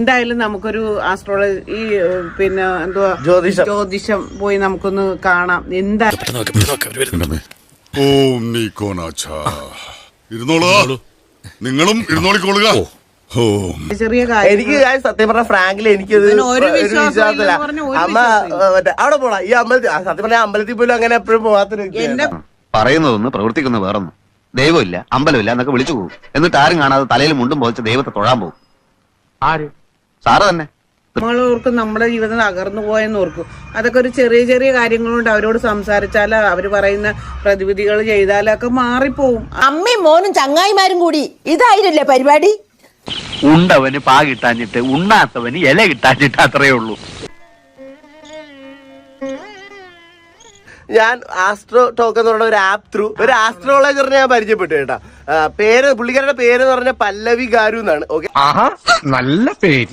എന്തായാലും നമുക്കൊരു ആസ്ട്രോളജി പിന്നെ എന്തുവാ ജ്യോതിഷം പോയി നമുക്കൊന്ന് കാണാം. എന്താ നിങ്ങളും ഇരുന്നോളിക്കോളുക. ചെറിയ കാര്യം എനിക്ക് സത്യം പറഞ്ഞ ഫ്രാങ്കില് എനിക്കത് ഒരു വിശ്വാസമില്ല. അമ്മ അവിടെ പോണ ഈ അമ്പലത്തിൽ സത്യം പറഞ്ഞ അമ്പലത്തിൽ പോലും അങ്ങനെ എപ്പോഴും പോകാത്തൊരു എന്റെ പറയുന്നതൊന്ന് പ്രവർത്തിക്കുന്ന വേറൊന്നും. ദൈവമില്ല, അമ്പലമില്ല എന്നൊക്കെ വിളിച്ചു പോകും. എന്നിട്ട് ആരും കാണാതെ തലയിൽ മുണ്ടും പോയിച്ച് ദൈവത്തെ തൊഴാൻ പോകും. ആര്? സാറ് തന്നെ. നമ്മളോർക്കും നമ്മുടെ ജീവിതം തകർന്നു പോയെന്ന് ഓർക്കും. അതൊക്കെ ഒരു ചെറിയ ചെറിയ കാര്യങ്ങളുണ്ട്. അവരോട് സംസാരിച്ചാലോ അവര് പറയുന്ന പ്രതിവിധികൾ ചെയ്താലൊക്കെ മാറിപ്പോവും. അമ്മയും മോനും ചങ്ങായിമാരും കൂടി ഇതായിരുന്നില്ലേ പരിപാടി? ഉണ്ടവന് പാ കിട്ടാഞ്ഞിട്ട് ഉണ്ണാത്തവന് ഇല കിട്ടാഞ്ഞിട്ട് അത്രയേ ഉള്ളൂ. ഞാൻ ആസ്ട്രോ ടോക്ക് എന്ന് പറഞ്ഞ ഒരു ആപ്പ് ത്രൂ ഒരു ആസ്ട്രോളജറിനെ ഞാൻ പരിചയപ്പെട്ടു കേട്ടാ. പുള്ളിക്കാരുടെ പേര് എന്ന് പറഞ്ഞ പല്ലവി ഗാരു എന്നാണ്. ഓക്കെ, നല്ല പേര്.